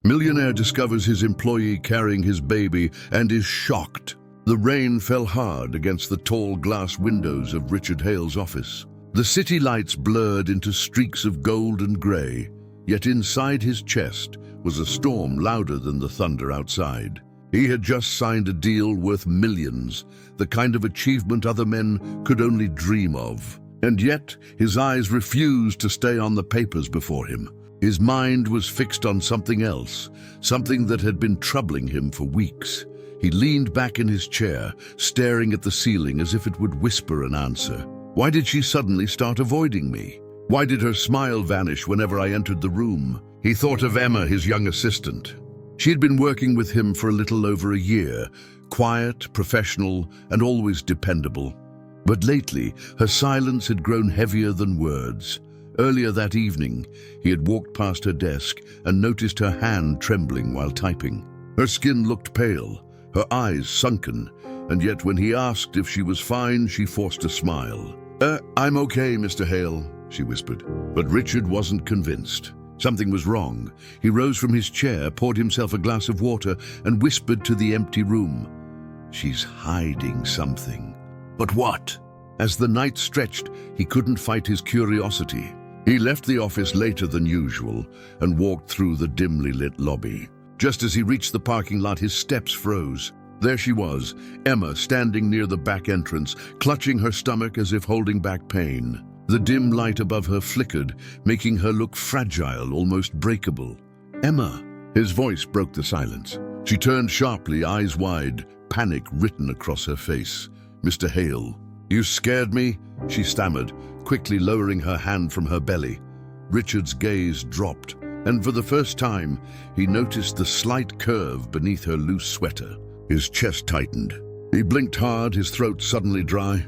Millionaire discovers his employee carrying his baby and is shocked. The rain fell hard against the tall glass windows of Richard Hale's office. The city lights blurred into streaks of gold and grey, yet inside his chest was a storm louder than the thunder outside. He had just signed a deal worth millions, the kind of achievement other men could only dream of. And yet, his eyes refused to stay on the papers before him. His mind was fixed on something else, something that had been troubling him for weeks. He leaned back in his chair, staring at the ceiling as if it would whisper an answer. Why did she suddenly start avoiding me? Why did her smile vanish whenever I entered the room? He thought of Emma, his young assistant. She had been working with him for a little over a year, quiet, professional, and always dependable. But lately, her silence had grown heavier than words. Earlier that evening, he had walked past her desk and noticed her hand trembling while typing. Her skin looked pale, her eyes sunken, and yet when he asked if she was fine, she forced a smile. I'm okay, Mr. Hale," she whispered. But Richard wasn't convinced. Something was wrong. He rose from his chair, poured himself a glass of water, and whispered to the empty room. "She's hiding something." But what? As the night stretched, he couldn't fight his curiosity. He left the office later than usual and walked through the dimly lit lobby. Just as he reached the parking lot, his steps froze. There she was, Emma, standing near the back entrance, clutching her stomach as if holding back pain. The dim light above her flickered, making her look fragile, almost breakable. "Emma!" His voice broke the silence. She turned sharply, eyes wide, panic written across her face. "Mr. Hale." "You scared me," she stammered, quickly lowering her hand from her belly. Richard's gaze dropped, and for the first time, he noticed the slight curve beneath her loose sweater. His chest tightened. He blinked hard, his throat suddenly dry.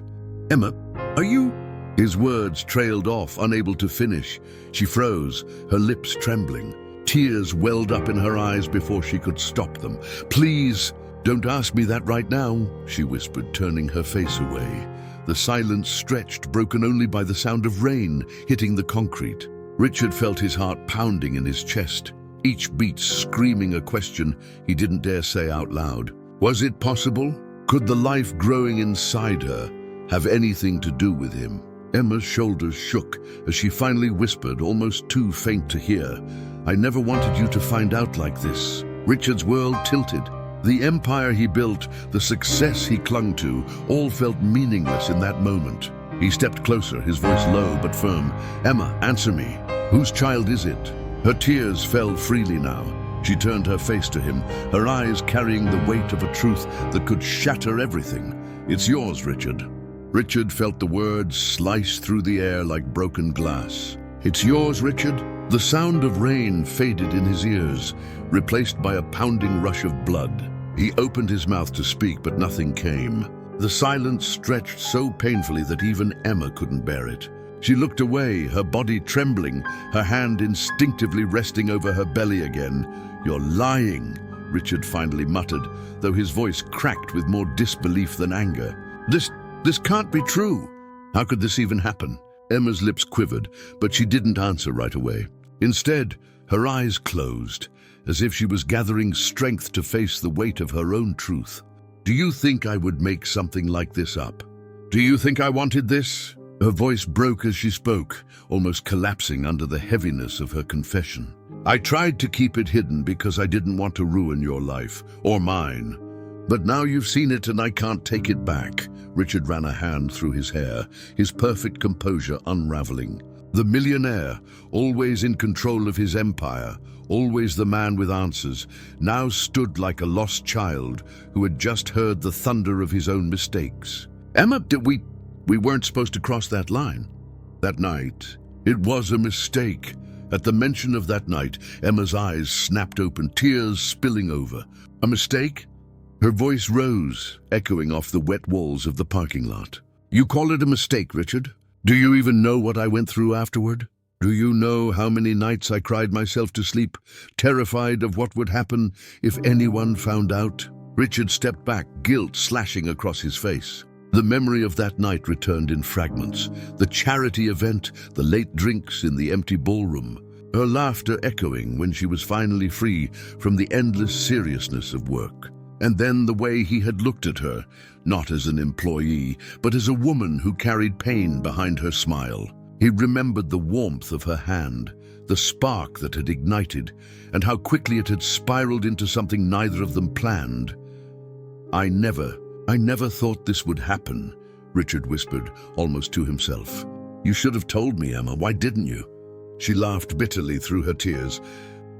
"Emma, are you—" His words trailed off, unable to finish. She froze, her lips trembling. Tears welled up in her eyes before she could stop them. "Please, don't ask me that right now," she whispered, turning her face away. The silence stretched, broken only by the sound of rain hitting the concrete. Richard felt his heart pounding in his chest, each beat screaming a question he didn't dare say out loud. Was it possible? Could the life growing inside her have anything to do with him? Emma's shoulders shook as she finally whispered, almost too faint to hear, "I never wanted you to find out like this." Richard's world tilted. The empire he built, the success he clung to, all felt meaningless in that moment. He stepped closer, his voice low but firm. "Emma, answer me. Whose child is it?" Her tears fell freely now. She turned her face to him, her eyes carrying the weight of a truth that could shatter everything. "It's yours, Richard." Richard felt the words slice through the air like broken glass. "It's yours, Richard?" The sound of rain faded in his ears, replaced by a pounding rush of blood. He opened his mouth to speak, but nothing came. The silence stretched so painfully that even Emma couldn't bear it. She looked away, her body trembling, her hand instinctively resting over her belly again. "You're lying," Richard finally muttered, though his voice cracked with more disbelief than anger. This can't be true. How could this even happen?" Emma's lips quivered, but she didn't answer right away. Instead, her eyes closed, as if she was gathering strength to face the weight of her own truth. "Do you think I would make something like this up? Do you think I wanted this?" Her voice broke as she spoke, almost collapsing under the heaviness of her confession. "I tried to keep it hidden because I didn't want to ruin your life, or mine. But now you've seen it and I can't take it back." Richard ran a hand through his hair, his perfect composure unraveling. The millionaire, always in control of his empire, always the man with answers, now stood like a lost child who had just heard the thunder of his own mistakes. "Emma, we weren't supposed to cross that line." "That night, it was a mistake." At the mention of that night, Emma's eyes snapped open, tears spilling over. "A mistake?" Her voice rose, echoing off the wet walls of the parking lot. "You call it a mistake, Richard? Do you even know what I went through afterward? Do you know how many nights I cried myself to sleep, terrified of what would happen if anyone found out?" Richard stepped back, guilt slashing across his face. The memory of that night returned in fragments. The charity event, the late drinks in the empty ballroom. her laughter echoing when she was finally free from the endless seriousness of work. And then the way he had looked at her, not as an employee, but as a woman who carried pain behind her smile. He remembered the warmth of her hand, the spark that had ignited, and how quickly it had spiraled into something neither of them planned. I never thought this would happen," Richard whispered, almost to himself. "You should have told me, Emma. Why didn't you?" She laughed bitterly through her tears.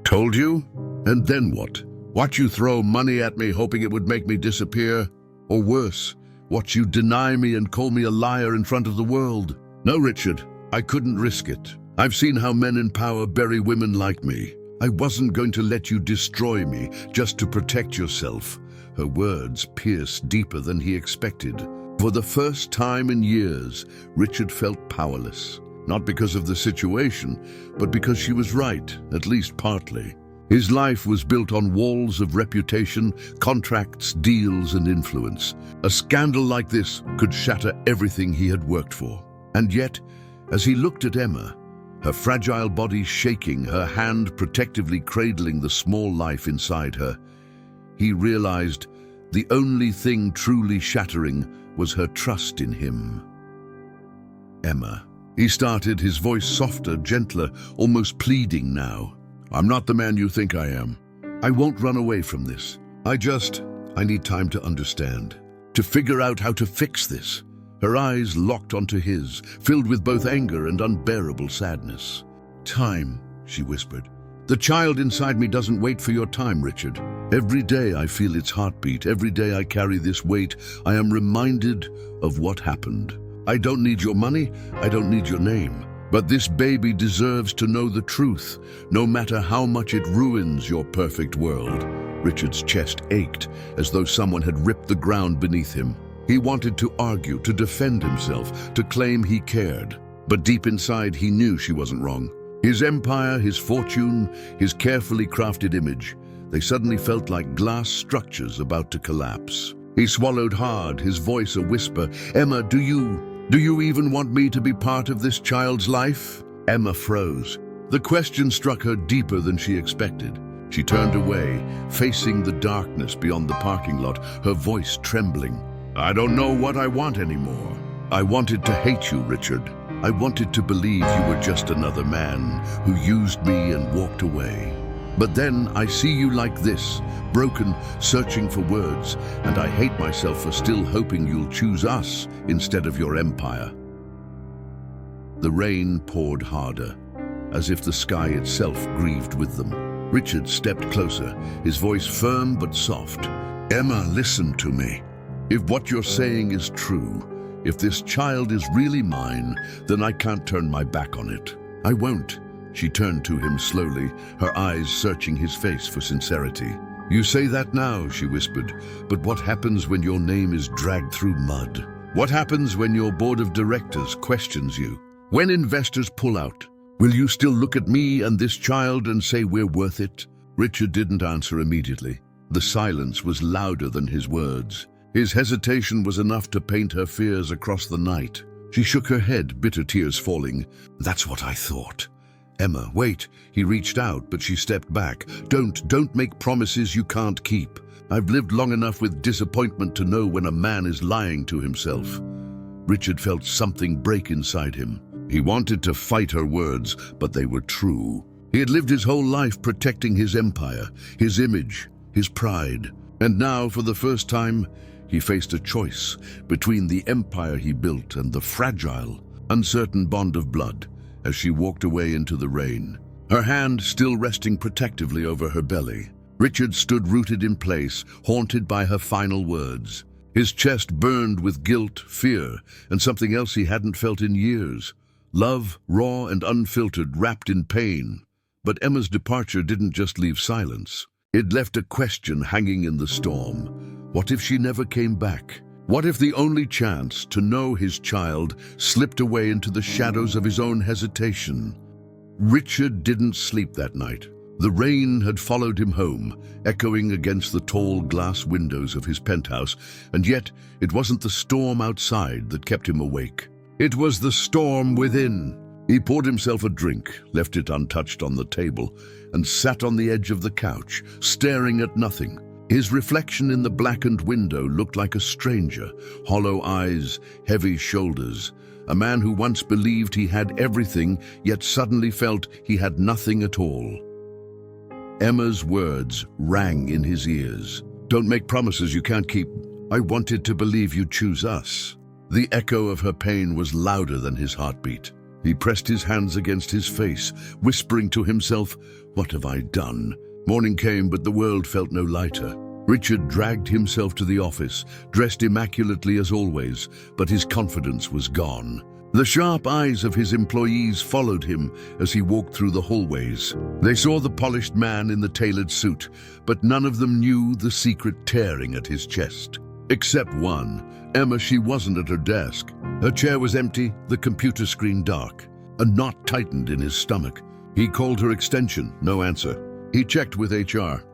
"Told you? And then what? Watch you throw money at me hoping it would make me disappear? Or worse, watch you deny me and call me a liar in front of the world? No, Richard, I couldn't risk it. I've seen how men in power bury women like me. I wasn't going to let you destroy me just to protect yourself." Her words pierced deeper than he expected. For the first time in years, Richard felt powerless. Not because of the situation, but because she was right, at least partly. His life was built on walls of reputation, contracts, deals, and influence. A scandal like this could shatter everything he had worked for. And yet, as he looked at Emma, her fragile body shaking, her hand protectively cradling the small life inside her, he realized the only thing truly shattering was her trust in him. "Emma," he started, his voice softer, gentler, almost pleading now. "I'm not the man you think I am. I won't run away from this. I need time to understand, to figure out how to fix this." Her eyes locked onto his, filled with both anger and unbearable sadness. "Time," she whispered. "The child inside me doesn't wait for your time, Richard. Every day I feel its heartbeat. Every day I carry this weight, I am reminded of what happened. I don't need your money. I don't need your name. But this baby deserves to know the truth, no matter how much it ruins your perfect world." Richard's chest ached, as though someone had ripped the ground beneath him. He wanted to argue, to defend himself, to claim he cared. But deep inside, he knew she wasn't wrong. His empire, his fortune, his carefully crafted image, they suddenly felt like glass structures about to collapse. He swallowed hard, his voice a whisper. "Emma, do you even want me to be part of this child's life?" Emma froze. The question struck her deeper than she expected. She turned away, facing the darkness beyond the parking lot, her voice trembling. "I don't know what I want anymore. I wanted to hate you, Richard. I wanted to believe you were just another man who used me and walked away. But then I see you like this, broken, searching for words, and I hate myself for still hoping you'll choose us instead of your empire." The rain poured harder, as if the sky itself grieved with them. Richard stepped closer, his voice firm but soft. "Emma, listen to me. If what you're saying is true, if this child is really mine, then I can't turn my back on it. I won't." She turned to him slowly, her eyes searching his face for sincerity. "You say that now," she whispered, "but what happens when your name is dragged through mud? What happens when your board of directors questions you? When investors pull out? Will you still look at me and this child and say we're worth it?" Richard didn't answer immediately. The silence was louder than his words. His hesitation was enough to paint her fears across the night. She shook her head, bitter tears falling. "That's what I thought." "Emma, wait." He reached out, but she stepped back. Don't make promises you can't keep. I've lived long enough with disappointment to know when a man is lying to himself." Richard felt something break inside him. He wanted to fight her words, but they were true. He had lived his whole life protecting his empire, his image, his pride. And now, for the first time, he faced a choice between the empire he built and the fragile, uncertain bond of blood as she walked away into the rain, her hand still resting protectively over her belly. Richard stood rooted in place, haunted by her final words. His chest burned with guilt, fear, and something else he hadn't felt in years. Love, raw and unfiltered, wrapped in pain. But Emma's departure didn't just leave silence. It left a question hanging in the storm. What if she never came back? What if the only chance to know his child slipped away into the shadows of his own hesitation? Richard didn't sleep that night. The rain had followed him home, echoing against the tall glass windows of his penthouse, and yet it wasn't the storm outside that kept him awake. It was the storm within. He poured himself a drink, left it untouched on the table, and sat on the edge of the couch, staring at nothing. His reflection in the blackened window looked like a stranger, hollow eyes, heavy shoulders. A man who once believed he had everything, yet suddenly felt he had nothing at all. Emma's words rang in his ears. "Don't make promises you can't keep. I wanted to believe you'd choose us." The echo of her pain was louder than his heartbeat. He pressed his hands against his face, whispering to himself, "What have I done?" Morning came, but the world felt no lighter. Richard dragged himself to the office, dressed immaculately as always, but his confidence was gone. The sharp eyes of his employees followed him as he walked through the hallways. They saw the polished man in the tailored suit, but none of them knew the secret tearing at his chest. Except one, Emma. She wasn't at her desk. Her chair was empty, the computer screen dark. A knot tightened in his stomach. He called her extension, no answer. He checked with HR.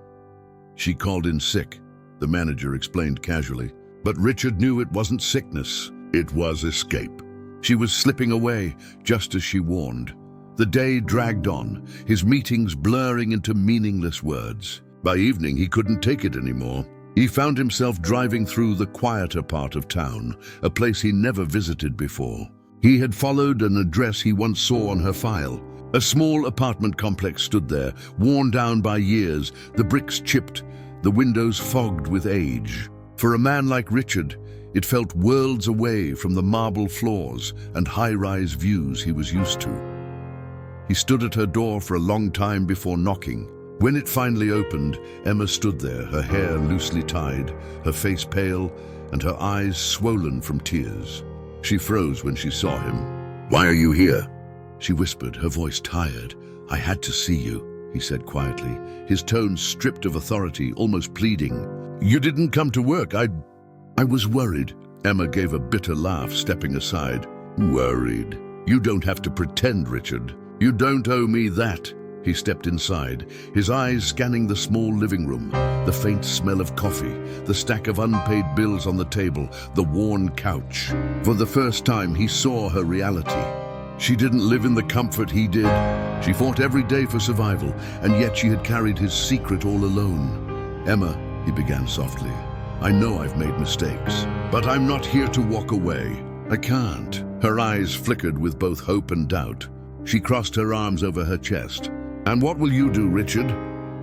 She called in sick, the manager explained casually. But Richard knew it wasn't sickness, it was escape. She was slipping away, just as she warned. The day dragged on, his meetings blurring into meaningless words. By evening, he couldn't take it anymore. He found himself driving through the quieter part of town, a place he never visited before. He had followed an address he once saw on her file. A small apartment complex stood there, worn down by years, the bricks chipped, the windows fogged with age. For a man like Richard, it felt worlds away from the marble floors and high-rise views he was used to. He stood at her door for a long time before knocking. When it finally opened, Emma stood there, her hair loosely tied, her face pale, and her eyes swollen from tears. She froze when she saw him. "Why are you here?" she whispered, her voice tired. "I had to see you," he said quietly, his tone stripped of authority, almost pleading. "You didn't come to work. I was worried." Emma gave a bitter laugh, stepping aside. "Worried? You don't have to pretend, Richard. You don't owe me that." He stepped inside, his eyes scanning the small living room, the faint smell of coffee, the stack of unpaid bills on the table, the worn couch. For the first time, he saw her reality. She didn't live in the comfort he did. She fought every day for survival, and yet she had carried his secret all alone. "Emma," he began softly, "I know I've made mistakes, but I'm not here to walk away. I can't." Her eyes flickered with both hope and doubt. She crossed her arms over her chest. "And what will you do, Richard?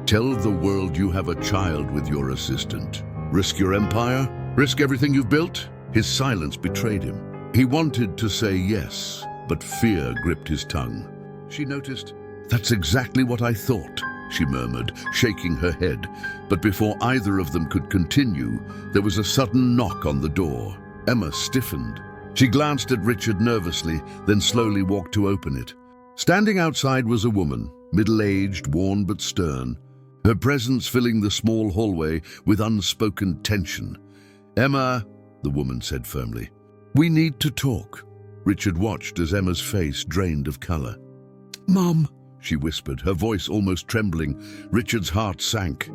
Tell the world you have a child with your assistant. Risk your empire? Risk everything you've built?" His silence betrayed him. He wanted to say yes, but fear gripped his tongue. She noticed. "That's exactly what I thought," she murmured, shaking her head. But before either of them could continue, there was a sudden knock on the door. Emma stiffened. She glanced at Richard nervously, then slowly walked to open it. Standing outside was a woman, middle-aged, worn but stern, her presence filling the small hallway with unspoken tension. "Emma," the woman said firmly, "we need to talk." Richard watched as Emma's face drained of color. "Mom," she whispered, her voice almost trembling. Richard's heart sank.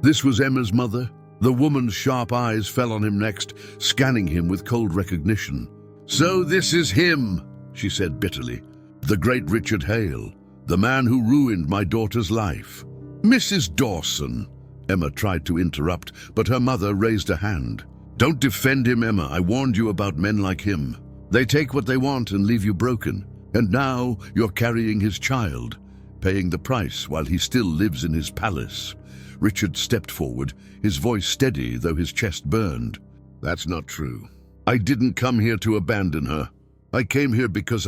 This was Emma's mother. The woman's sharp eyes fell on him next, scanning him with cold recognition. "So this is him," she said bitterly. "The great Richard Hale, the man who ruined my daughter's life." "Mrs. Dawson," Emma tried to interrupt, but her mother raised a hand. "Don't defend him, Emma. I warned you about men like him. They take what they want and leave you broken. And now you're carrying his child, paying the price while he still lives in his palace." Richard stepped forward, his voice steady though his chest burned. "That's not true. I didn't come here to abandon her. I came here because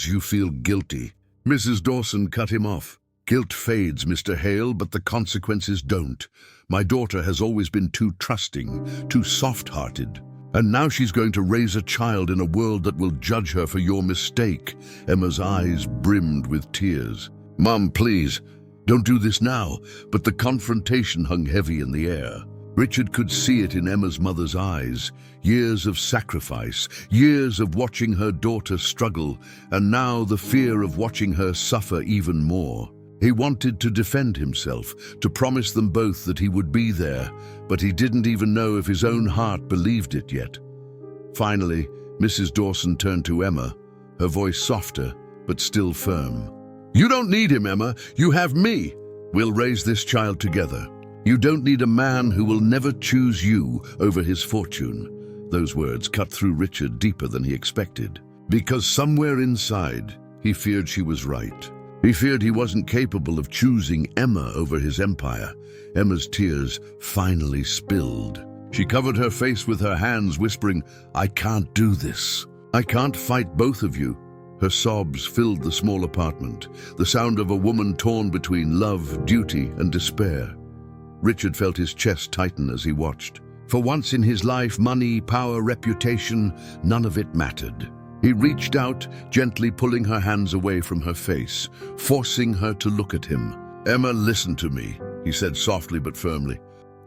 you feel guilty." Mrs. Dawson cut him off. "Guilt fades, Mr. Hale, but the consequences don't. My daughter has always been too trusting, too soft-hearted. And now she's going to raise a child in a world that will judge her for your mistake." Emma's eyes brimmed with tears. "Mom, please, don't do this now." But the confrontation hung heavy in the air. Richard could see it in Emma's mother's eyes. Years of sacrifice, years of watching her daughter struggle, and now the fear of watching her suffer even more. He wanted to defend himself, to promise them both that he would be there, but he didn't even know if his own heart believed it yet. Finally, Mrs. Dawson turned to Emma, her voice softer. but still firm. "You don't need him, Emma. You have me. We'll raise this child together. You don't need a man who will never choose you over his fortune." Those words cut through Richard deeper than he expected, because somewhere inside, he feared she was right. He feared he wasn't capable of choosing Emma over his empire. Emma's tears finally spilled. She covered her face with her hands, whispering, "I can't do this. I can't fight both of you." Her sobs filled the small apartment, the sound of a woman torn between love, duty, and despair. Richard felt his chest tighten as he watched. For once in his life, money, power, reputation, none of it mattered. He reached out, gently pulling her hands away from her face, forcing her to look at him. "Emma, listen to me," he said softly but firmly.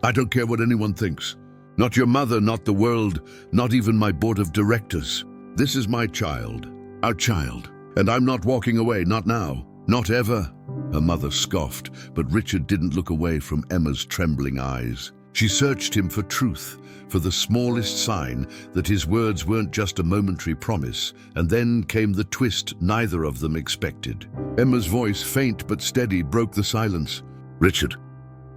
"I don't care what anyone thinks. Not your mother, not the world, not even my board of directors. This is my child, our child. And I'm not walking away, not now, not ever." Her mother scoffed, but Richard didn't look away from Emma's trembling eyes. She searched him for truth, for the smallest sign that his words weren't just a momentary promise, and then came the twist neither of them expected. Emma's voice, faint but steady, broke the silence. "Richard,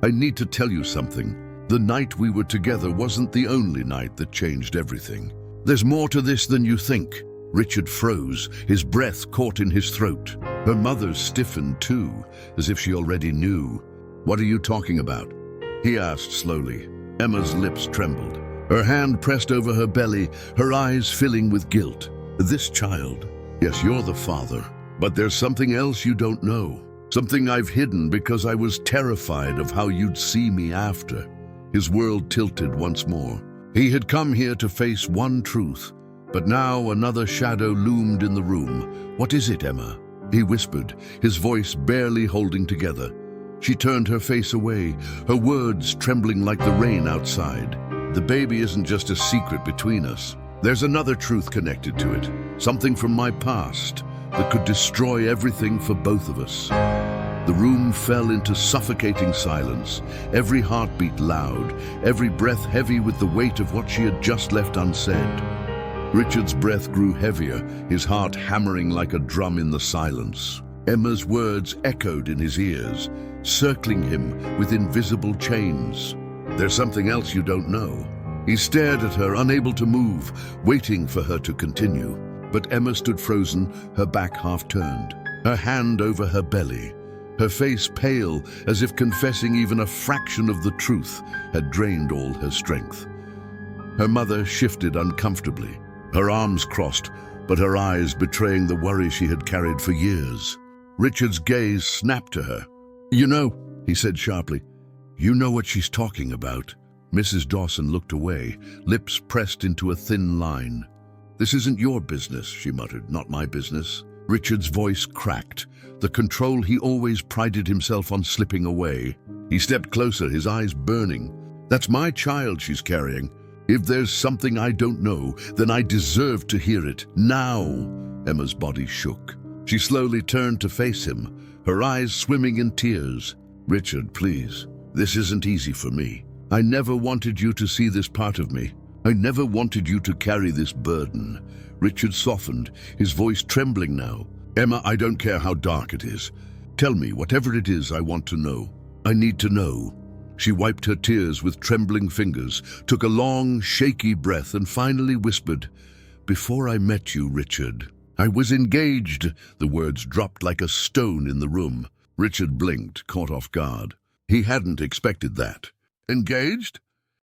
I need to tell you something. The night we were together wasn't the only night that changed everything. There's more to this than you think." Richard froze, his breath caught in his throat. Her mother stiffened too, as if she already knew. "What are you talking about?" he asked slowly. Emma's lips trembled. Her hand pressed over her belly, her eyes filling with guilt. "This child, yes, you're the father, but there's something else you don't know. Something I've hidden because I was terrified of how you'd see me after." His world tilted once more. He had come here to face one truth, but now another shadow loomed in the room. "What is it, Emma?" he whispered, his voice barely holding together. She turned her face away, her words trembling like the rain outside. "The baby isn't just a secret between us. There's another truth connected to it, something from my past that could destroy everything for both of us." The room fell into suffocating silence, every heartbeat loud, every breath heavy with the weight of what she had just left unsaid. Richard's breath grew heavier, his heart hammering like a drum in the silence. Emma's words echoed in his ears, circling him with invisible chains. "There's something else you don't know." He stared at her, unable to move, waiting for her to continue. But Emma stood frozen, her back half turned, her hand over her belly, her face pale, as if confessing even a fraction of the truth had drained all her strength. Her mother shifted uncomfortably, her arms crossed, but her eyes betraying the worry she had carried for years. Richard's gaze snapped to her. "You know," he said sharply, "you know what she's talking about." Mrs. Dawson looked away, lips pressed into a thin line. "This isn't your business," she muttered, "not my business." Richard's voice cracked, the control he always prided himself on slipping away. He stepped closer, his eyes burning. "That's my child she's carrying. If there's something I don't know, then I deserve to hear it. Now." Emma's body shook. She slowly turned to face him, her eyes swimming in tears. "Richard, please. This isn't easy for me. I never wanted you to see this part of me. I never wanted you to carry this burden." Richard softened, his voice trembling now. "Emma, I don't care how dark it is. Tell me, whatever it is, I want to know. I need to know." She wiped her tears with trembling fingers, took a long, shaky breath, and finally whispered, "Before I met you, Richard, I was engaged." The words dropped like a stone in the room. Richard blinked, caught off guard. He hadn't expected that. "Engaged?"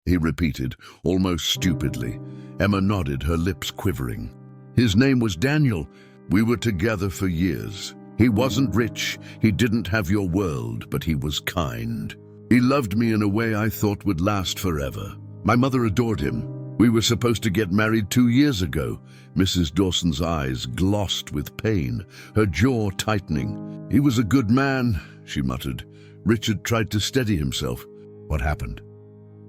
he repeated, almost stupidly. Emma nodded, her lips quivering. "His name was Daniel. We were together for years. He wasn't rich, he didn't have your world, but he was kind. He loved me in a way I thought would last forever. My mother adored him. We were supposed to get married 2 years ago." Mrs. Dawson's eyes glossed with pain, her jaw tightening. "He was a good man," she muttered. Richard tried to steady himself. "What happened?"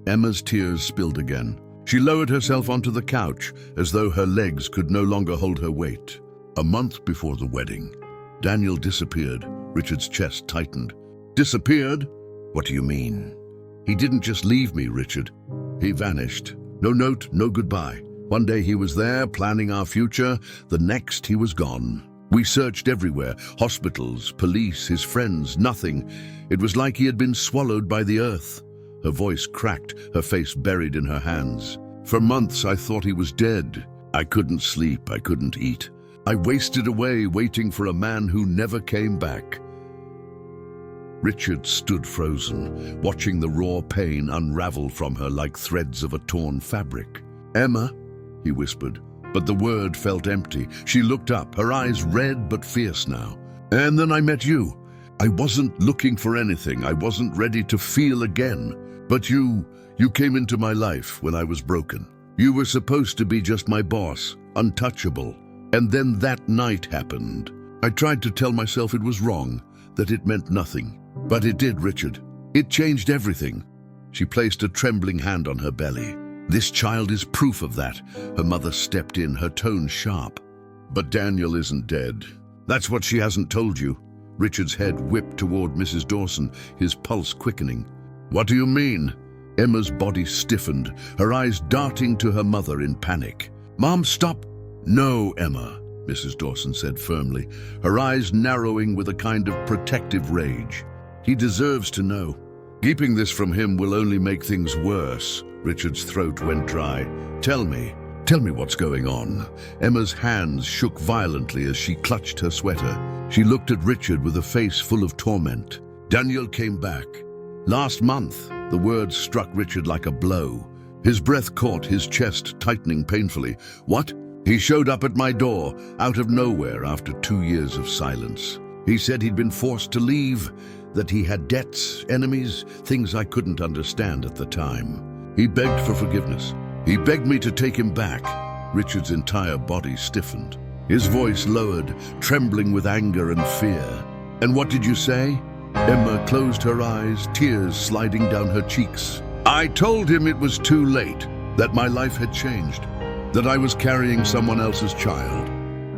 Emma's tears spilled again. She lowered herself onto the couch, as though her legs could no longer hold her weight. A month before the wedding, Daniel disappeared. Richard's chest tightened. "Disappeared? What do you mean?" "He didn't just leave me, Richard. He vanished. No note, no goodbye. One day he was there, planning our future. The next he was gone." We searched everywhere, hospitals, police, his friends, nothing. It was like he had been swallowed by the earth. Her voice cracked, her face buried in her hands. For months I thought he was dead. I couldn't sleep, I couldn't eat. I wasted away waiting for a man who never came back. Richard stood frozen, watching the raw pain unravel from her like threads of a torn fabric. "Emma," he whispered, but the word felt empty. She looked up, her eyes red but fierce now. "And then I met you. I wasn't looking for anything. I wasn't ready to feel again. But you came into my life when I was broken. You were supposed to be just my boss, untouchable. And then that night happened. I tried to tell myself it was wrong, that it meant nothing. But it did, Richard. It changed everything." She placed a trembling hand on her belly. "This child is proof of that." Her mother stepped in, her tone sharp. "But Daniel isn't dead. That's what she hasn't told you." Richard's head whipped toward Mrs. Dawson, his pulse quickening. "What do you mean?" Emma's body stiffened, her eyes darting to her mother in panic. "Mom, stop!" "No, Emma," Mrs. Dawson said firmly, her eyes narrowing with a kind of protective rage. "He deserves to know. Keeping this from him will only make things worse." Richard's throat went dry. Tell me what's going on." Emma's hands shook violently as she clutched her sweater. She looked at Richard with a face full of torment. "Daniel came back. Last month." The words struck Richard like a blow. His breath caught, his chest tightening painfully. "What?" "He showed up at my door, out of nowhere after 2 years of silence. He said he'd been forced to leave, that he had debts, enemies, things I couldn't understand at the time. He begged for forgiveness. He begged me to take him back." Richard's entire body stiffened. His voice lowered, trembling with anger and fear. "And what did you say?" Emma closed her eyes, tears sliding down her cheeks. "I told him it was too late, that my life had changed, that I was carrying someone else's child."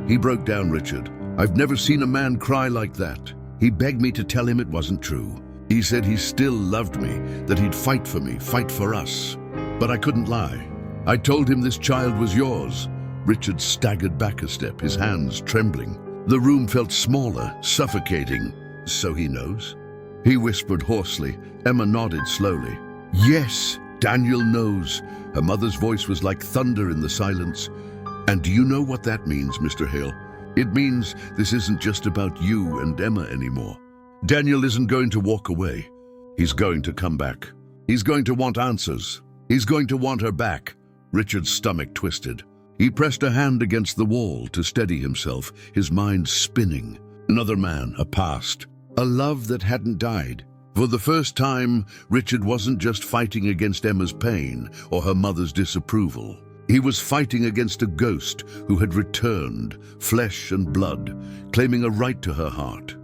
He broke down, Richard. "I've never seen a man cry like that. He begged me to tell him it wasn't true. He said he still loved me, that he'd fight for me, fight for us. But I couldn't lie. I told him this child was yours." Richard staggered back a step, his hands trembling. The room felt smaller, suffocating. "So he knows?" he whispered hoarsely. Emma nodded slowly. "Yes, Daniel knows." Her mother's voice was like thunder in the silence. "And do you know what that means, Mr. Hale? It means this isn't just about you and Emma anymore. Daniel isn't going to walk away. He's going to come back. He's going to want answers. He's going to want her back." Richard's stomach twisted. He pressed a hand against the wall to steady himself, his mind spinning. Another man, a past, a love that hadn't died. For the first time, Richard wasn't just fighting against Emma's pain or her mother's disapproval. He was fighting against a ghost who had returned, flesh and blood, claiming a right to her heart.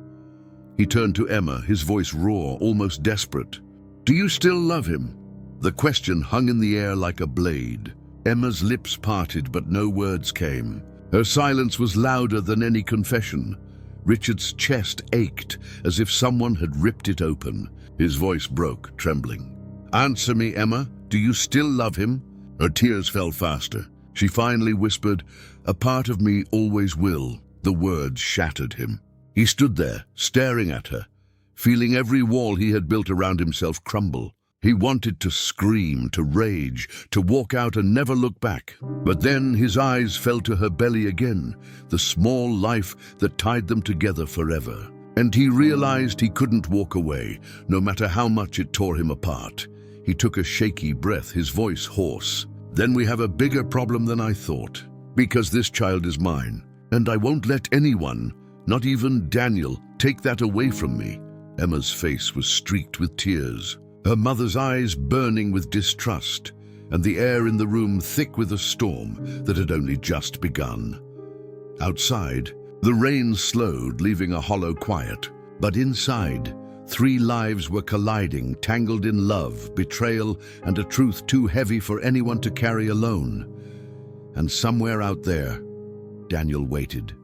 He turned to Emma, his voice raw, almost desperate. "Do you still love him?" The question hung in the air like a blade. Emma's lips parted, but no words came. Her silence was louder than any confession. Richard's chest ached, as if someone had ripped it open. His voice broke, trembling. "Answer me, Emma. Do you still love him?" Her tears fell faster. She finally whispered, "A part of me always will." The words shattered him. He stood there, staring at her, feeling every wall he had built around himself crumble. He wanted to scream, to rage, to walk out and never look back. But then his eyes fell to her belly again, the small life that tied them together forever. And he realized he couldn't walk away, no matter how much it tore him apart. He took a shaky breath, his voice hoarse. "Then we have a bigger problem than I thought. Because this child is mine, and I won't let anyone, not even Daniel, take that away from me." Emma's face was streaked with tears, her mother's eyes burning with distrust, and the air in the room thick with a storm that had only just begun. Outside, the rain slowed, leaving a hollow quiet. But inside, 3 lives were colliding, tangled in love, betrayal, and a truth too heavy for anyone to carry alone. And somewhere out there, Daniel waited.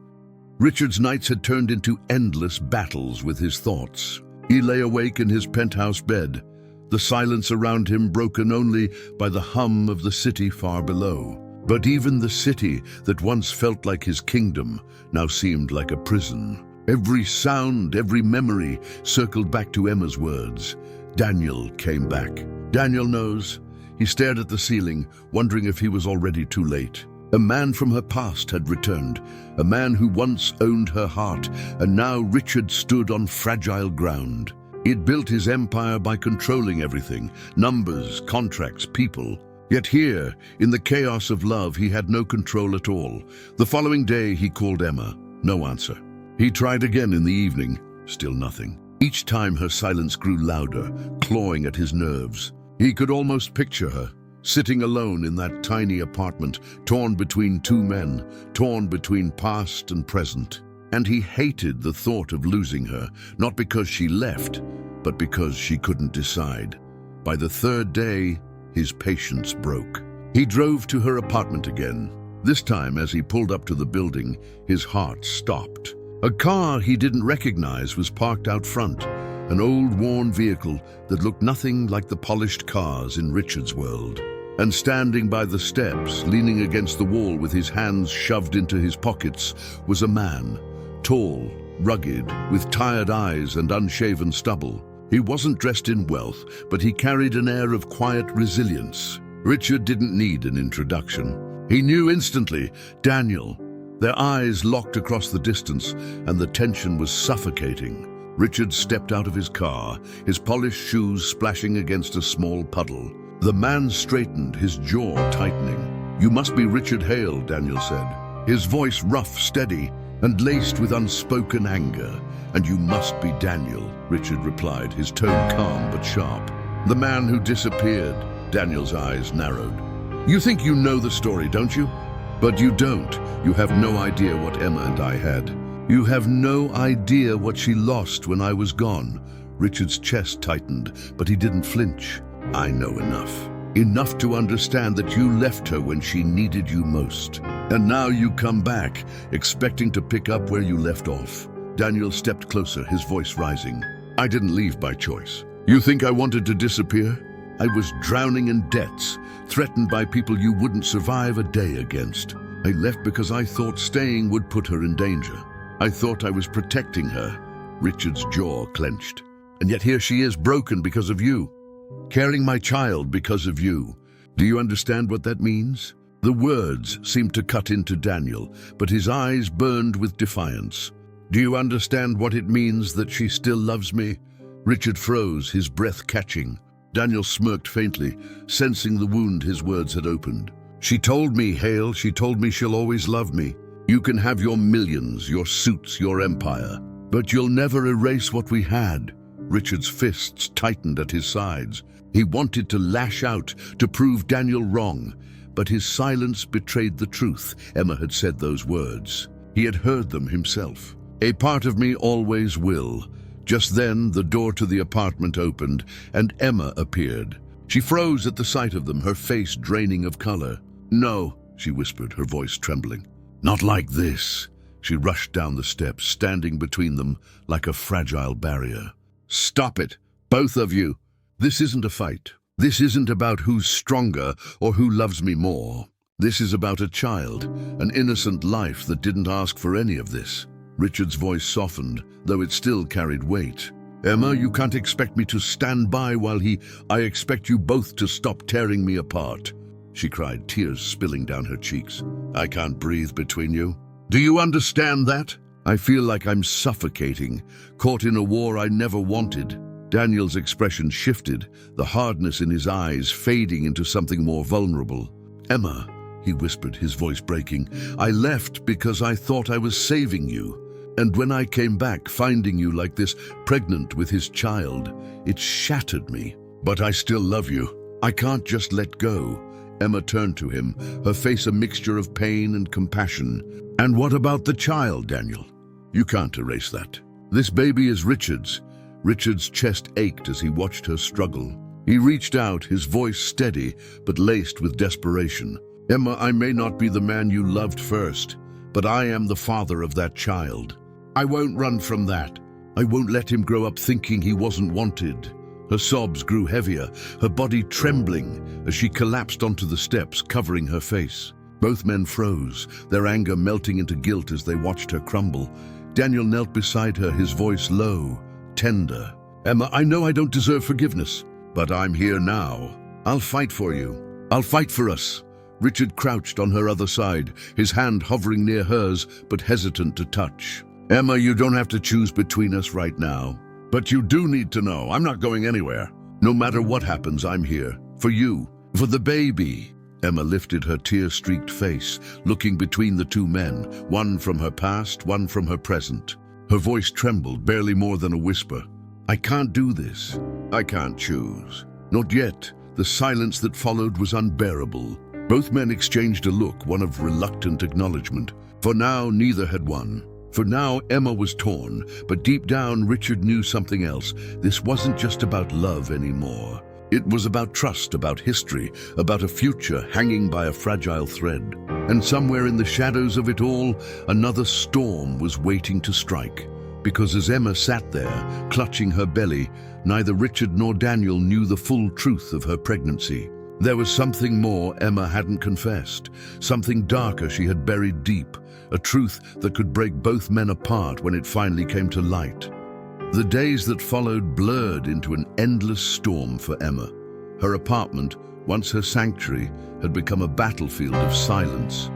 Richard's nights had turned into endless battles with his thoughts. He lay awake in his penthouse bed, the silence around him broken only by the hum of the city far below. But even the city that once felt like his kingdom now seemed like a prison. Every sound, every memory circled back to Emma's words. Daniel came back. Daniel knows. He stared at the ceiling, wondering if he was already too late. A man from her past had returned, a man who once owned her heart, and now Richard stood on fragile ground. He'd built his empire by controlling everything, numbers, contracts, people. Yet here, in the chaos of love, he had no control at all. The following day, he called Emma. No answer. He tried again in the evening. Still nothing. Each time her silence grew louder, clawing at his nerves. He could almost picture her, sitting alone in that tiny apartment, torn between two men, torn between past and present. And he hated the thought of losing her, not because she left, but because she couldn't decide. By the third day, his patience broke. He drove to her apartment again. This time, as he pulled up to the building, his heart stopped. A car he didn't recognize was parked out front, an old, worn vehicle that looked nothing like the polished cars in Richard's world. And standing by the steps, leaning against the wall with his hands shoved into his pockets, was a man, tall, rugged, with tired eyes and unshaven stubble. He wasn't dressed in wealth, but he carried an air of quiet resilience. Richard didn't need an introduction. He knew instantly, Daniel. Their eyes locked across the distance, and the tension was suffocating. Richard stepped out of his car, his polished shoes splashing against a small puddle. The man straightened, his jaw tightening. "You must be Richard Hale," Daniel said, his voice rough, steady, and laced with unspoken anger. "And you must be Daniel," Richard replied, his tone calm but sharp. "The man who disappeared." Daniel's eyes narrowed. "You think you know the story, don't you? But you don't. You have no idea what Emma and I had. You have no idea what she lost when I was gone." Richard's chest tightened, but he didn't flinch. "I know enough. Enough to understand that you left her when she needed you most. And now you come back, expecting to pick up where you left off." Daniel stepped closer, his voice rising. "I didn't leave by choice. You think I wanted to disappear? I was drowning in debts, threatened by people you wouldn't survive a day against. I left because I thought staying would put her in danger. I thought I was protecting her." Richard's jaw clenched. "And yet here she is, broken because of you. Carrying my child because of you. Do you understand what that means?" The words seemed to cut into Daniel, but his eyes burned with defiance. "Do you understand what it means that she still loves me?" Richard froze, his breath catching. Daniel smirked faintly, sensing the wound his words had opened. "She told me, Hale, she told me she'll always love me. You can have your millions, your suits, your empire, but you'll never erase what we had." Richard's fists tightened at his sides. He wanted to lash out, to prove Daniel wrong, but his silence betrayed the truth. Emma had said those words. He had heard them himself. "A part of me always will." Just then, the door to the apartment opened, and Emma appeared. She froze at the sight of them, her face draining of color. "No," she whispered, her voice trembling. "Not like this." She rushed down the steps, standing between them like a fragile barrier. "Stop it, both of you. This isn't a fight. This isn't about who's stronger or who loves me more. This is about a child, an innocent life that didn't ask for any of this." Richard's voice softened, though it still carried weight. "Emma, you can't expect me to stand by while I expect you both to stop tearing me apart," she cried, tears spilling down her cheeks. "I can't breathe between you. Do you understand that? I feel like I'm suffocating, caught in a war I never wanted." Daniel's expression shifted, the hardness in his eyes fading into something more vulnerable. "Emma," he whispered, his voice breaking, "I left because I thought I was saving you. And when I came back, finding you like this, pregnant with his child, it shattered me. But I still love you. I can't just let go." Emma turned to him, her face a mixture of pain and compassion. "And what about the child, Daniel? You can't erase that. This baby is Richard's." Richard's chest ached as he watched her struggle. He reached out, his voice steady, but laced with desperation. "Emma, I may not be the man you loved first, but I am the father of that child. I won't run from that. I won't let him grow up thinking he wasn't wanted." Her sobs grew heavier, her body trembling as she collapsed onto the steps, covering her face. Both men froze, their anger melting into guilt as they watched her crumble. Daniel knelt beside her, his voice low, tender. "Emma, I know I don't deserve forgiveness, but I'm here now. I'll fight for you. I'll fight for us." Richard crouched on her other side, his hand hovering near hers, but hesitant to touch. "Emma, you don't have to choose between us right now. But you do need to know, I'm not going anywhere. No matter what happens, I'm here. For you. For the baby." Emma lifted her tear-streaked face, looking between the two men, one from her past, one from her present. Her voice trembled, barely more than a whisper. "I can't do this. I can't choose. Not yet." The silence that followed was unbearable. Both men exchanged a look, one of reluctant acknowledgement. For now, neither had won. For now, Emma was torn, but deep down, Richard knew something else. This wasn't just about love anymore. It was about trust, about history, about a future hanging by a fragile thread. And somewhere in the shadows of it all, another storm was waiting to strike. Because as Emma sat there, clutching her belly, neither Richard nor Daniel knew the full truth of her pregnancy. There was something more Emma hadn't confessed, something darker she had buried deep, a truth that could break both men apart when it finally came to light. The days that followed blurred into an endless storm for Emma. Her apartment, once her sanctuary, had become a battlefield of silence.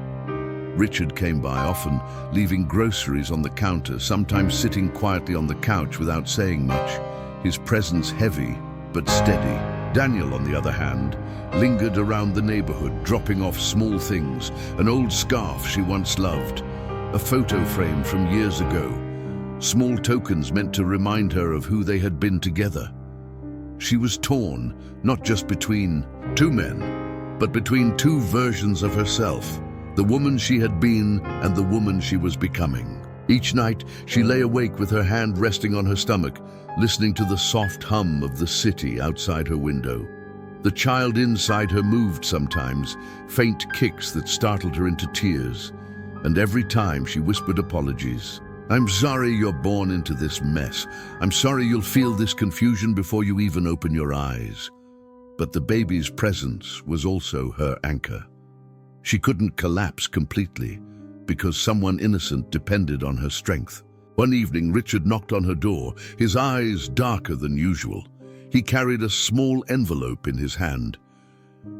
Richard came by often, leaving groceries on the counter, sometimes sitting quietly on the couch without saying much, his presence heavy but steady. Daniel, on the other hand, lingered around the neighborhood, dropping off small things, an old scarf she once loved, a photo frame from years ago, small tokens meant to remind her of who they had been together. She was torn, not just between two men, but between two versions of herself, the woman she had been and the woman she was becoming. Each night, she lay awake with her hand resting on her stomach, listening to the soft hum of the city outside her window. The child inside her moved sometimes, faint kicks that startled her into tears, and every time she whispered apologies. "I'm sorry you're born into this mess. I'm sorry you'll feel this confusion before you even open your eyes." But the baby's presence was also her anchor. She couldn't collapse completely, because someone innocent depended on her strength. One evening, Richard knocked on her door, his eyes darker than usual. He carried a small envelope in his hand.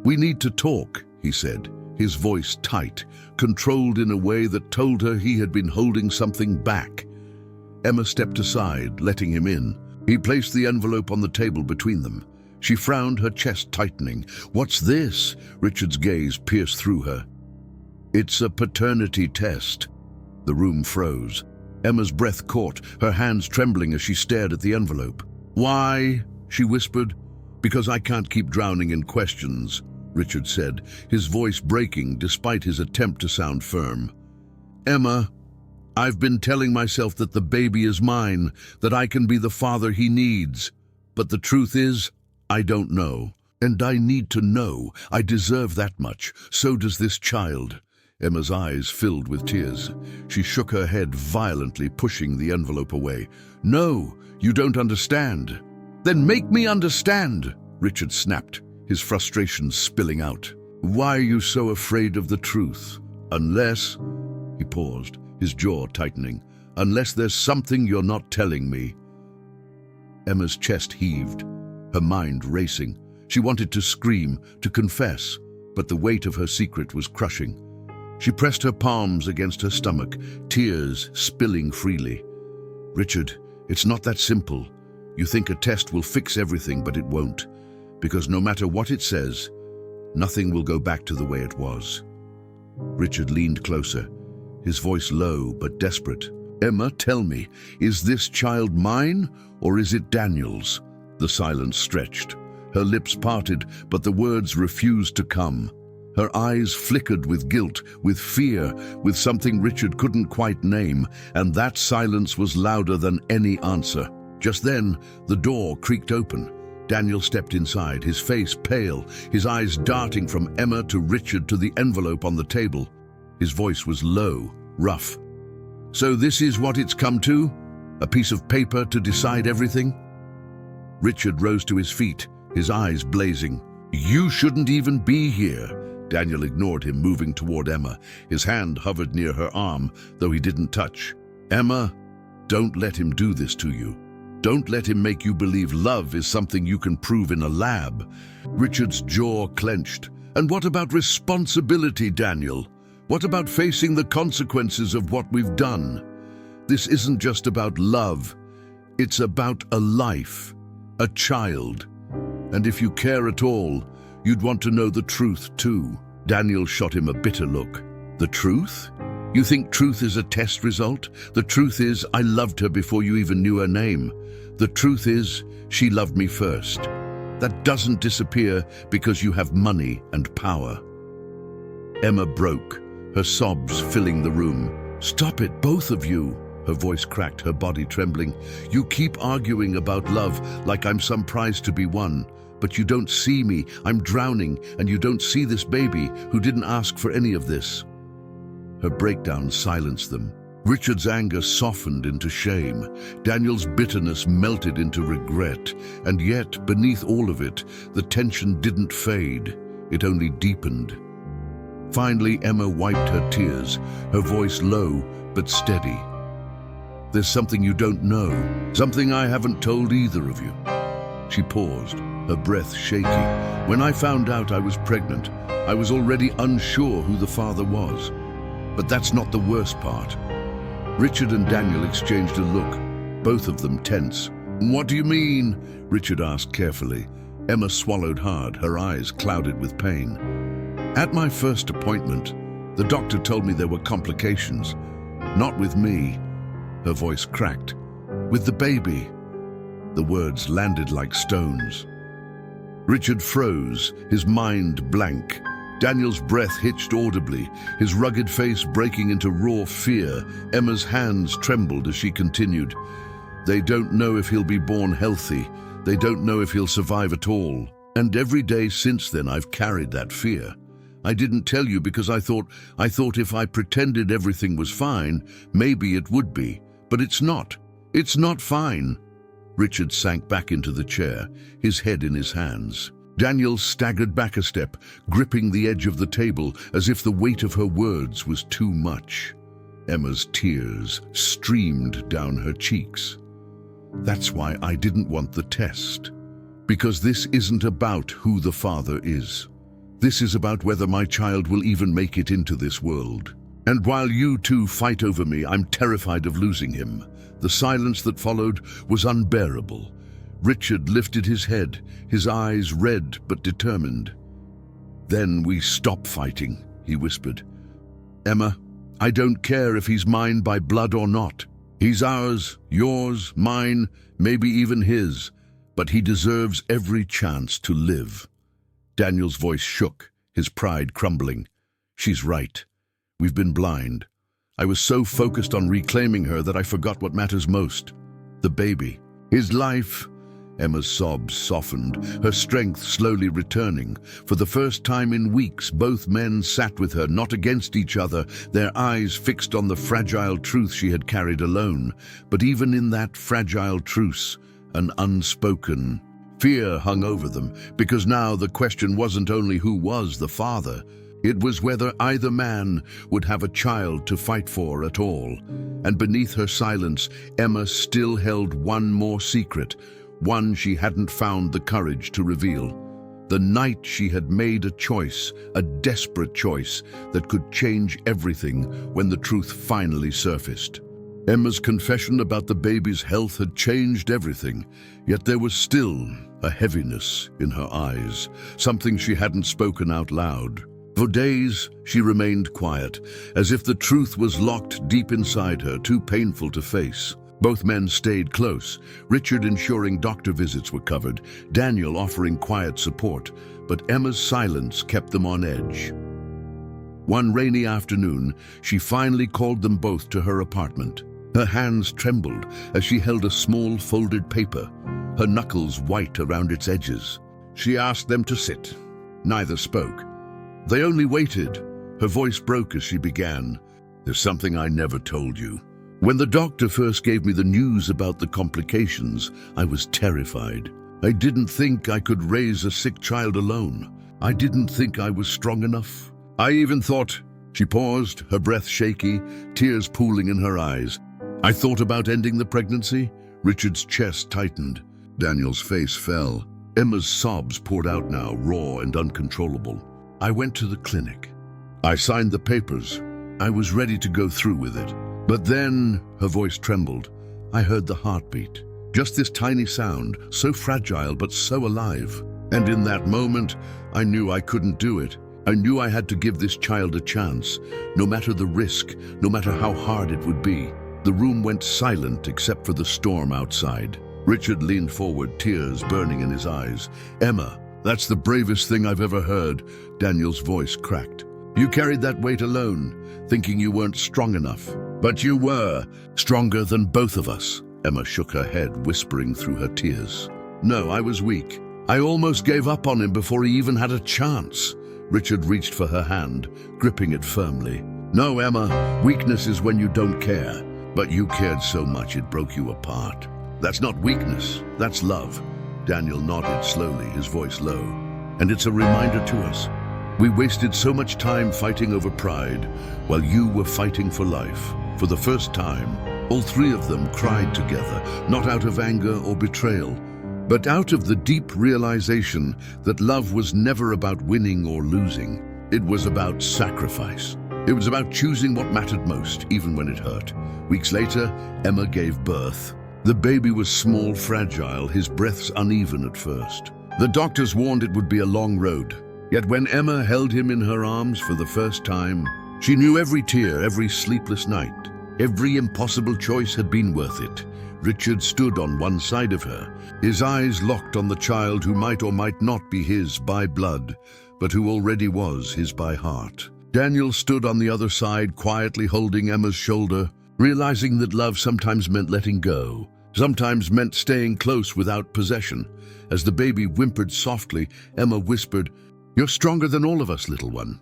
"We need to talk," he said, his voice tight, controlled in a way that told her he had been holding something back. Emma stepped aside, letting him in. He placed the envelope on the table between them. She frowned, her chest tightening. "What's this?" Richard's gaze pierced through her. "It's a paternity test." The room froze. Emma's breath caught, her hands trembling as she stared at the envelope. "Why?" she whispered. "Because I can't keep drowning in questions," Richard said, his voice breaking despite his attempt to sound firm. "Emma, I've been telling myself that the baby is mine, that I can be the father he needs. But the truth is, I don't know. And I need to know. I deserve that much. So does this child." Emma's eyes filled with tears. She shook her head violently, pushing the envelope away. "No, you don't understand." "Then make me understand," Richard snapped, his frustration spilling out. "Why are you so afraid of the truth? Unless—" He paused, his jaw tightening. "Unless there's something you're not telling me." Emma's chest heaved, her mind racing. She wanted to scream, to confess, but the weight of her secret was crushing. She pressed her palms against her stomach, tears spilling freely. "Richard, it's not that simple. You think a test will fix everything, but it won't. Because no matter what it says, nothing will go back to the way it was." Richard leaned closer, his voice low but desperate. "Emma, tell me, is this child mine or is it Daniel's?" The silence stretched. Her lips parted, but the words refused to come. Her eyes flickered with guilt, with fear, with something Richard couldn't quite name, and that silence was louder than any answer. Just then, the door creaked open. Daniel stepped inside, his face pale, his eyes darting from Emma to Richard to the envelope on the table. His voice was low, rough. "So this is what it's come to? A piece of paper to decide everything?" Richard rose to his feet, his eyes blazing. "You shouldn't even be here," Daniel ignored him, moving toward Emma. His hand hovered near her arm, though he didn't touch. Emma, don't let him do this to you. Don't let him make you believe love is something you can prove in a lab. Richard's jaw clenched. And what about responsibility, Daniel? What about facing the consequences of what we've done? This isn't just about love. It's about a life, a child. And if you care at all, you'd want to know the truth too. Daniel shot him a bitter look. The truth? You think truth is a test result? The truth is, I loved her before you even knew her name. The truth is, she loved me first. That doesn't disappear because you have money and power. Emma broke, her sobs filling the room. Stop it, both of you. Her voice cracked, her body trembling. You keep arguing about love like I'm some prize to be won. But you don't see me. I'm drowning, and you don't see this baby who didn't ask for any of this. Her breakdown silenced them. Richard's anger softened into shame. Daniel's bitterness melted into regret. And yet, beneath all of it, the tension didn't fade. It only deepened. Finally, Emma wiped her tears, her voice low but steady. There's something you don't know, something I haven't told either of you. She paused, her breath shaky. When I found out I was pregnant, I was already unsure who the father was. But that's not the worst part. Richard and Daniel exchanged a look, both of them tense. What do you mean? Richard asked carefully. Emma swallowed hard, her eyes clouded with pain. At my first appointment, the doctor told me there were complications. Not with me. Her voice cracked. With the baby. The words landed like stones. Richard froze, his mind blank. Daniel's breath hitched audibly, his rugged face breaking into raw fear. Emma's hands trembled as she continued. They don't know if he'll be born healthy. They don't know if he'll survive at all. And every day since then I've carried that fear. I didn't tell you because I thought if I pretended everything was fine, maybe it would be. But it's not. It's not fine. Richard sank back into the chair, his head in his hands. Daniel staggered back a step, gripping the edge of the table as if the weight of her words was too much. Emma's tears streamed down her cheeks. That's why I didn't want the test. Because this isn't about who the father is. This is about whether my child will even make it into this world. And while you two fight over me, I'm terrified of losing him. The silence that followed was unbearable. Richard lifted his head, his eyes red but determined. Then we stop fighting, he whispered. Emma, I don't care if he's mine by blood or not. He's ours, yours, mine, maybe even his. But he deserves every chance to live. Daniel's voice shook, his pride crumbling. She's right. We've been blind. I was so focused on reclaiming her that I forgot what matters most. The baby. His life. Emma's sobs softened, her strength slowly returning. For the first time in weeks, both men sat with her, not against each other, their eyes fixed on the fragile truth she had carried alone. But even in that fragile truce, an unspoken fear hung over them, because now the question wasn't only who was the father, it was whether either man would have a child to fight for at all. And beneath her silence, Emma still held one more secret, one she hadn't found the courage to reveal. The night she had made a choice, a desperate choice, that could change everything when the truth finally surfaced. Emma's confession about the baby's health had changed everything, yet there was still a heaviness in her eyes, something she hadn't spoken out loud. For days, she remained quiet, as if the truth was locked deep inside her, too painful to face. Both men stayed close, Richard ensuring doctor visits were covered, Daniel offering quiet support, but Emma's silence kept them on edge. One rainy afternoon, she finally called them both to her apartment. Her hands trembled as she held a small folded paper, her knuckles white around its edges. She asked them to sit. Neither spoke. They only waited. Her voice broke as she began. There's something I never told you. When the doctor first gave me the news about the complications, I was terrified. I didn't think I could raise a sick child alone. I didn't think I was strong enough. I even thought—" She paused, her breath shaky, tears pooling in her eyes. "I thought about ending the pregnancy." Richard's chest tightened. Daniel's face fell. Emma's sobs poured out now, raw and uncontrollable. "I went to the clinic. I signed the papers. I was ready to go through with it. But then," her voice trembled, "I heard the heartbeat. Just this tiny sound, so fragile but so alive. And in that moment, I knew I couldn't do it. I knew I had to give this child a chance, no matter the risk, no matter how hard it would be." The room went silent except for the storm outside. Richard leaned forward, tears burning in his eyes. "Emma, that's the bravest thing I've ever heard." Daniel's voice cracked. "You carried that weight alone, thinking you weren't strong enough. But you were, stronger than both of us." Emma shook her head, whispering through her tears. "No, I was weak. I almost gave up on him before he even had a chance." Richard reached for her hand, gripping it firmly. "No, Emma, weakness is when you don't care. But you cared so much it broke you apart. That's not weakness, that's love." Daniel nodded slowly, his voice low. "And it's a reminder to us. We wasted so much time fighting over pride, while you were fighting for life. For the first time, all three of them cried together, not out of anger or betrayal, but out of the deep realization that love was never about winning or losing. It was about sacrifice. It was about choosing what mattered most, even when it hurt." Weeks later, Emma gave birth. The baby was small, fragile, his breaths uneven at first. The doctors warned it would be a long road. Yet when Emma held him in her arms for the first time, she knew every tear, every sleepless night, every impossible choice had been worth it. Richard stood on one side of her, his eyes locked on the child who might or might not be his by blood, but who already was his by heart. Daniel stood on the other side, quietly holding Emma's shoulder, realizing that love sometimes meant letting go, sometimes meant staying close without possession. As the baby whimpered softly, Emma whispered, "You're stronger than all of us, little one.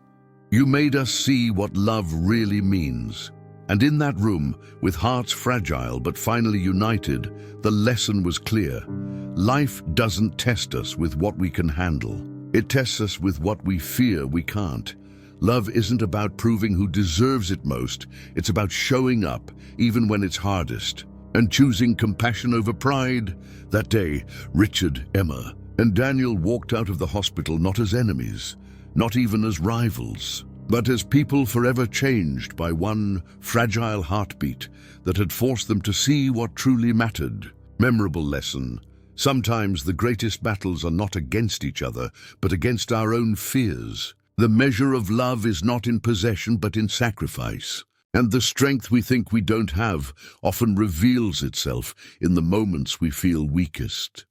You made us see what love really means." And in that room, with hearts fragile but finally united, the lesson was clear. Life doesn't test us with what we can handle. It tests us with what we fear we can't. Love isn't about proving who deserves it most. It's about showing up, even when it's hardest, and choosing compassion over pride. That day, Richard, Emma, and Daniel walked out of the hospital not as enemies, not even as rivals, but as people forever changed by one fragile heartbeat that had forced them to see what truly mattered. Memorable lesson. Sometimes the greatest battles are not against each other, but against our own fears. The measure of love is not in possession, but in sacrifice. And the strength we think we don't have often reveals itself in the moments we feel weakest.